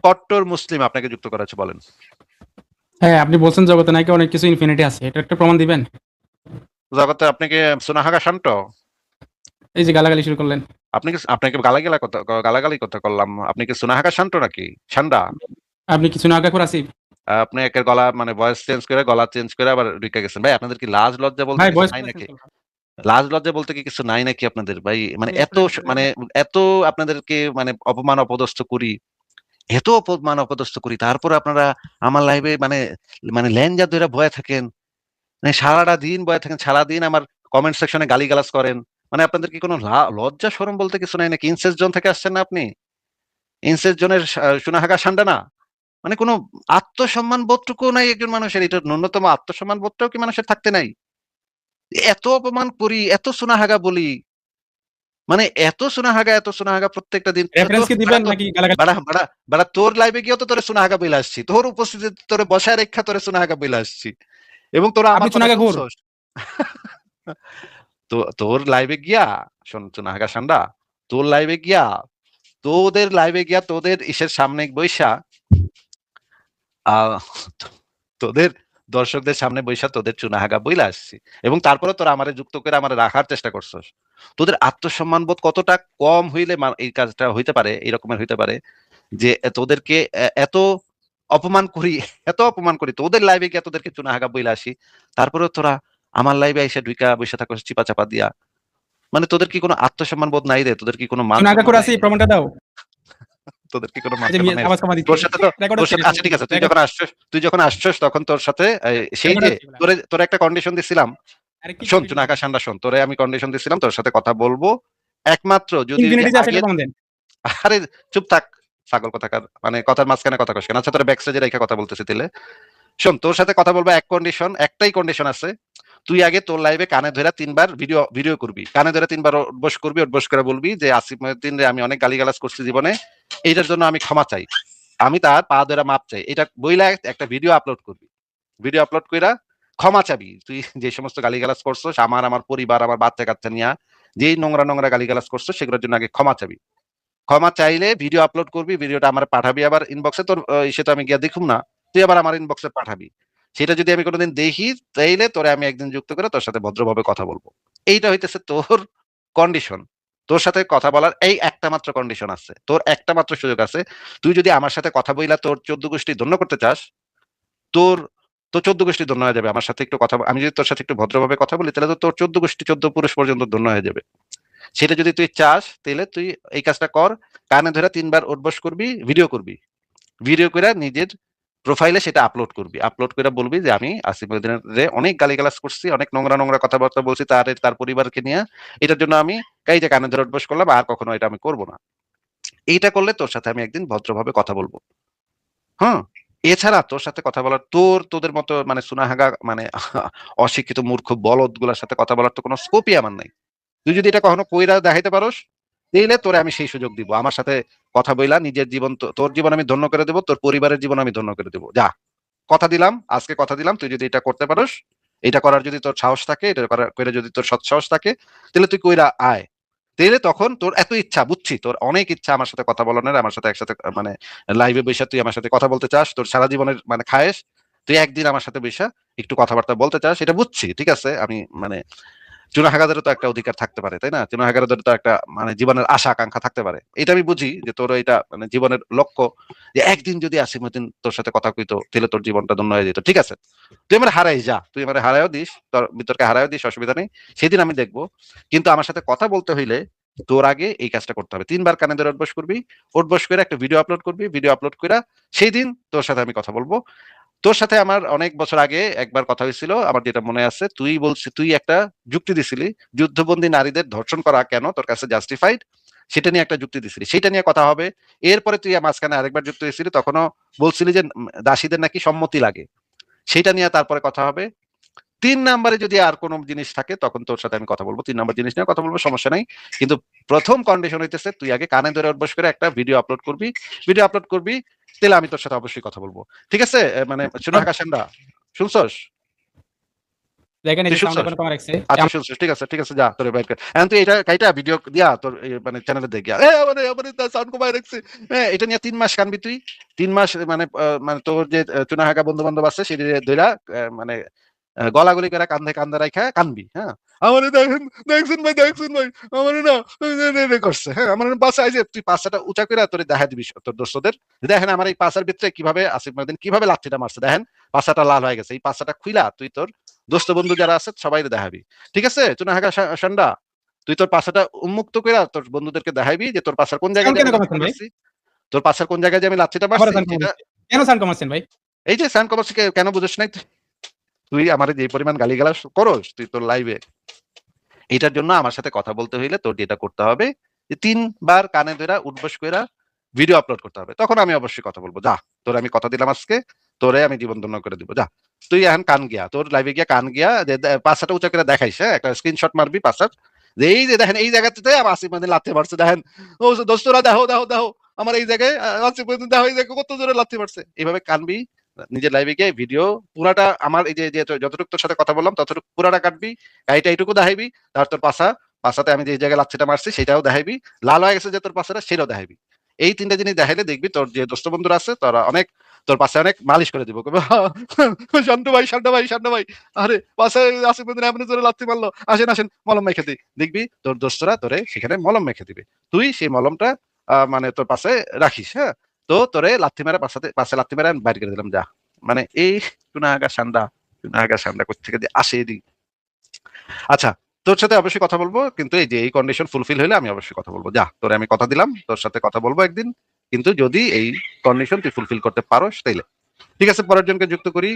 কট্টর মুসলিম আপনাকে যুক্ত করেছে, বলেন। হ্যাঁ, আপনি বলছেন জগতে নাকি অনেক কিছু ইনফিনিটি আছে। এটা একটা প্রমাণ দিবেন? জগতে আপনি কি সুনাহাগা শান্ত? এই যে গালাগালি শুরু করলেন। আপনাকে গালাগালি কথা করলাম। আপনি কি সুনাহাগা শান্ত নাকি ঠান্ডা? আপনি কি সুনাহগা করে আসিফ? আপনি একের গলা মানে ভয়েস চেঞ্জ করে গলা চেঞ্জ করে আবার ঢুকে গেছেন। ভাই আপনাদের কি লাজ লজ্জা বলতে ভাই কিছু ভয়েস নাই চেঞ্জ নাকি? করলাম। লাজ লজ্জা বলতে কি কিছু নাই নাকি আপনাদের ভাই? মানে আপনি এত স্টুডেন্ট ছিলেন মানে না? এত আপনাদেরকে মানে অপমান অপদস্থ করি, এত অপমান অপদস্থ করি, তারপর আপনারা আমার লাইভে মানে মানে ল্যাঞ্জা ধরে বয়ে থাকেন। মানে সারাটা দিন বয়ে থাকেন, সারাদিন আমার কমেন্ট সেকশনে গালিগালাজ করেন। মানে আপনাদের কি কোনো লজ্জা শরম বলতে কিছু নাই নাকি? ইনসেস জোন থেকে আসছেন না আপনি? ইনসেস জোনের সুনাহাগা সান্ডা না? মানে কোনো আত্মসম্মান বোধটুকু নাই একজন মানুষের। এটা ন্যূনতম আত্মসম্মান বোধটাও কি মানুষের থাকতে নাই? এত অপমান করি, এত সুনাহাগা বলি, মানে এত সুনাহাগা প্রত্যেকটা দিন। তো রেফারেন্স কি বাড়া দিবেন তো নাকি গালাগালি? বাড়া বাড়া বাড়া তোর লাইভে গিয়েও তো তোরে সুনাহাগা বইলা আসছি। তোর উপস্থিতিতে তোরে বসায় রেখা তোরে সুনাহাগা বইলা আসছি। এবং তোরা আপনি আমার কথা সুনাহগা ঘুর। শুনছস? তো তোর লাইভে গিয়া শোন সুনাহাগা সান্ডা, তোর লাইভে গিয়া তোদের লাইভে গিয়া তোদের ইসের সামনে বইসা আহ তোদের দর্শকদের সামনে বইসা তোদের চুনাহাগা বইলা আসছি। এবং তারপরে তোরা আমারে যুক্ত করে আমারে রাখার চেষ্টা করছস। তোদের আত্মসম্মান বোধ কতটা কম হইলে এই কাজটা হইতে পারে, এরকমের হইতে পারে যে তোদেরকে এত অপমান করি, এত অপমান করি, তোদের লাইভে গিয়ে তোদেরকে চুনাহাগা বইলা আসি, তারপরেও তোরা আমার লাইভে এসে ঢুইকা বইসা থাকো চিপা চাপা দিয়া। মানে তোদের কি কোনো আত্মসম্মান বোধ নাই রে? তোদের কি কোনো মান সুনাহগা সম্মান করে নাই আসিফ রে? প্রমাণটা দাও। তোদের কি কোনো মান এই যে সম্মান নাই রে? আওয়াজ কমা দিচ্ছি। তোর সাথে তো রেকর্ড তোর হচ্ছে সাথে কিন্তু। আচ্ছা ঠিক আছে, রেকর্ড তুই যখন আসছস তখন তোর সাথে সেই রেকর্ড যে হচ্ছে এগুলা। তোরে একটা কন্ডিশন দিছিলাম। আরে কি শোন কন্ডিশন চুনা দিবেন? আকাশ ঠান্ডা শোন, তোরে আমি কন্ডিশন দিছিলাম তোর সাথে কথা বলবো একমাত্র যদি ওই যে ইনফিনিটি যে আছে এটা আগের। প্রমাণ দেন। আরে চুপ থাক, ছাগল কথাকার, মানে কথার মাঝখানে কথা কস কেন? আচ্ছা তোর ব্যাক স্টেজে রেখে কথা বলতেছি তাহলে। শোন তোর সাথে কথা বলবো এক কন্ডিশন, একটাই কন্ডিশন আছে। তুই আগে তোর লাইভে কানে ধরে তিনবার ভিডিও ভিডিও করবি, কানে ধরে তিনবার উঠবোস করবি, উঠবোস করে বলবি যে আসিফ মহিউদ্দিন রে আমি অনেক গালিগালাজ করছি জীবনে, এইটার জন্য আমি ক্ষমা চাই, আমি তার পা ধরে মাপ চাই, এটা বইলা একটা ভিডিও আপলোড করবি। ভিডিও আপলোড কইরা ক্ষমা চাবি তুই যে সমস্ত গালিগালাজ করছস আমার পরিবার আমার বাচ্চা কাচ্চা নিয়া, যেই নোংরা নোংরা গালিগালাজ করছস সেগুলোর জন্য আগে ক্ষমা চাবি। ক্ষমা চাইলে ভিডিও আপলোড করবি, ভিডিওটা আমার পাঠাবি আবার ইনবক্সে, তোর সে তো আমি গিয়া দেখুম না, তুই আবার আমার ইনবক্সে পাঠাবি। সেটা যদি আমি কোনোদিন দেখি তাইলে তোরে আমি একদিন যুক্ত করে তোর সাথে ভদ্রভাবে কথা বলবো। এইটা হইতেছে তোর কন্ডিশন। তোর সাথে কথা বলার এই একটা মাত্র কন্ডিশন আছে, তোর একটা মাত্র সুযোগ আছে। তুই যদি আমার সাথে কথা বইলা তোর ১৪ গোষ্ঠী ধন্য করতে চাস, তোর তো ১৪ গোষ্ঠী ধন্য হয়ে যাবে। আমার সাথে একটু কথা আমি যদি তোর সাথে একটু ভদ্রভাবে কথা বলি তাহলে তো তোর ১৪ গোষ্ঠী ১৪ পুরুষ পর্যন্ত ধন্য হয়ে যাবে। সেটা যদি তুই চাস তাহলে তুই এই কাজটা কর। কানে ধরে ৩ বার উঠবস করবি, ভিডিও করবি। ভিডিও কইরা নিজের প্রোফাইলে সেটা আপলোড করবি। আপলোড কইরা বলবি যে আমি আসিফ মহিউদ্দিনের অনেক গালিগালাজ করছি, অনেক নোংরা, নোংরা কথাবার্তা বলছি তার পরিবারকে নিয়া। এটার জন্য আমি এই যে কানে ধরে উঠবস করলাম, আর কখনো এটা আমি করব না। এইটা করলে তোর সাথে আমি একদিন ভদ্রভাবে কথা বলব। হুম? এছাড়া তোর সাথে কথা বলার তোদের মতো মানে সুনাহাগা মানে অশিক্ষিত মূর্খ বলদগুলার সাথে কথা বলার তো কোনো স্কোপই আমার নাই। তুই যদি এটা কখনো কইরা দেখাইতে পারোস, তাইলে তোরে আমি সেই সুযোগ দিব। আমার সাথে কথা বইলা নিজের জীবন তোর জীবন আমি ধন্য করে দেব, তোর পরিবারের জীবন আমি ধন্য করে দেব। যা, কথা দিলাম, আজকে কথা দিলাম তুই যদি এটা করতে পারোস, এটা করার যদি তোর সাহস থাকে, এটা কইরা যদি তোর সৎ সাহস থাকে, তাহলে তুই কইরা আয়। তাইলে তখন তোর এত ইচ্ছা বুঝছি, তোর অনেক ইচ্ছা আমার সাথে কথা বলানোর, আমার সাথে একসাথে মানে লাইভে বইসা তুই আমার সাথে কথা বলতে চাস, তোর সারা জীবনের মানে খায়েশ তুই একদিন আমার সাথে বইসা একটু কথাবার্তা বলতে চাস, এটা বুঝছি। ঠিক আছে? আমি মানে চুনাহাগাদেরও তো একটা অধিকার থাকতে পারে, তাই না? চুনাহাগাদের তো একটা মানে জীবনের আশা আকাঙ্ক্ষা থাকতে পারে। এটা আমি বুঝি যে তোর এটা মানে জীবনের লক্ষ্য, যে একদিন যদি আসিমউদ্দিন তোর সাথে কথা কইতো তাহলে তোর জীবনটা ধন্য হয়ে যেত। ঠিক আছে, তুই আমার হারাই যা, তুই আমার হারাইও দিস, তোর বিতর্কে হারাইও দিস, অসুবিধা নেই, সেদিন আমি দেখবো। কিন্তু আমার সাথে কথা বলতে হইলে তোর আগে এই কাজটা করতে হবে। ৩ বার কানে ধরে উঠবস করবি, উঠবস করে একটা ভিডিও আপলোড করবি, ভিডিও আপলোড কইরা সেই দিন তোর সাথে আমি কথা বলবো। তোর সাথে আমার অনেক বছর আগে একবার কথা হয়েছিল, আমার যেটা মনে আছে, তুই একটা যুক্তি দিছিলি, যুদ্ধবন্দী নারীদের ধর্ষণ করা কেন তোর কাছে জাস্টিফাইড, সেটা নিয়ে একটা যুক্তি দিছিলি, সেটা নিয়ে কথা হবে। এরপরে তুই মাঝখানে আরেকবার যুক্ত হয়েছিলি, তখনও বলছিলি যে দাসীদের নাকি সম্মতি লাগে, সেটা নিয়ে তারপরে কথা হবে। ৩ নাম্বারে যদি আর কোনো জিনিস থাকে তখন তোর সাথে আমি কথা বলবো, ৩ নাম্বার জিনিস নিয়ে কথা বলবো, সমস্যা নাই। কিন্তু প্রথম কন্ডিশন হইতেছে তুই আগে কানে ধরে অভ্যাস করে একটা ভিডিও আপলোড করবি, ভিডিও আপলোড করবি, তাহলে আমি তোর সাথে অবশ্যই কথা বলবো। ঠিক আছে? মানে শোনা হাকাশানরা, শুনছস? দেখেন এই তুই যে সাউন্ড শুনছস? এখন কমা রাখছে। আচ্ছা শুনছিস, ঠিক আছে যা তোরে বাইর কর। এখন তুই এটা কাইটা ভিডিও দিয়া তোর মানে চ্যানেলে দেখ গিয়া। আমারে সাউন্ড কমায় রাখছে। এটা নিয়ে ৩ মাস কানবি তুই। ৩ মাস মানে মানে তোর যে চুনাহাগা বন্ধু-বান্ধব আছে সেটি ধইরা মানে গলাগলি করে কান্দে রাইখা কানবি, হ্যাঁ? আমারে দেখছেন ভাই আমারে না করছে, হ্যাঁ? আমার বাসায় আইছে তুই পাছাটা উঁচা কইরা তোরে দেখায় দিবি তোর দোস্তদের। দেখেন আমার এই পাছার ভিতরে কিভাবে আসিফ মহিউদ্দিন কিভাবে লাথিটা মারছে দেখেন। পাছাটা লাল হয়ে গেছে। এই পাছাটা খুইলা তুই তোর দোস্ত বন্ধু যারা আছে সবাইরে দেখাবি। ঠিক আছে? চুনাহাগা ষান্ডা, তুই তোর পাছাটা উন্মুক্ত কইরা তোর বন্ধুদেরকে দেখাইবি যে তোর পাছার কোন জায়গায় সাউন্ড দিয়ে কেন আমি লাথিটা কমাচ্ছেন ভাই? মারছি। তোর পাছার কোন জায়গায় দিয়ে আমি লাথিটা আবারও মারছি সাউন্ড কমা সেটা দিচ্ছে। কেন সাউন্ড কমাচ্ছেন ভাই? এই যে সাউন্ড কমাচ্ছি কেন বুঝিস নাই? তুই আমারে যে পরিমাণ গালিগালাজ করস তুই তোর লাইভে, এটার জন্য আমার সাথে কথা বলতে হইলে তোর যেটা করতে হবে যে ৩ বার কানে ধইরা উঠবস কইরা ভিডিও আপলোড করতে হবে। তখন আমি অবশ্যই কথা বলব। যা, তোরে আমি কথা দিলাম আজকে, তোরে আমি জীবন ধন্য করে দিব। যা। তুই এখন কান গিয়া, তোর লাইভে গিয়া কান গিয়া যে পাছাটা উঁচা করে দেখাইস, হ্যাঁ? একটা স্ক্রিনশট মারবি পাছার। যে এই যে দেখেন এই জায়গাটাতে আমার আসিফ মহিউদ্দিন লাথি মারছে দেখেন। ও দোস্তরা দেখো আমার এই জায়গায় আসিফ মহিউদ্দিন দেখো এই জায়গায় কত জোরে লাথি মারছে। এভাবে কানবি। নিজের লাইভে গিয়ে ভিডিও পুরাটা আমার এই যে যতটুকু তোর সাথে কথা বললাম ততটুকু পুরাটা কাটবি। গাড়িটা এইটুকু দেখাইবি। তার তোর পাছাতে আমি যে জায়গায় লাথিটা মারছি সেটাও দেখাইবি। লাল হয়ে গেছে যে তোর পাছাটা সেটাও দেখাইবি। এই ৩ টা জিনিস দেখাইলে দেখবি তোর যে দোস্ত বন্ধুরা আছে তারা অনেক তোর পাশে অনেক মালিশ করে দিব। কইবে শান্ত ভাই আরে পাশে আসিফ মহিউদ্দিন এমনি জোরে লাথি মারলো। আসেন মলম মেখে দিই। দেখবি তোর দোস্তরা তোরে সেখানে মলম মেখে দিবে। তুই সেই মলমটা মানে তোর পাশে রাখিস, হ্যাঁ? তো তোরে লাথি মেরে পাশে লাথি মেরে আমি বাইর করে দিলাম যা। মানে এই চুনাহাগা সান্ডা কোত্থেকে যে আসে এদিকে। আচ্ছা, তোর সাথে অবশ্যই কথা বলবো। কিন্তু এই যে এই কন্ডিশন ফুলফিল হইলে আমি অবশ্যই কথা বলবো। যা, তোরে আমি কথা দিলাম। তোর সাথে কথা বলবো একদিন। কিন্তু যদি এই কন্ডিশন তুই ফুলফিল করতে পারোস তাইলে। ঠিক আছে, পরের জনকে যুক্ত করি।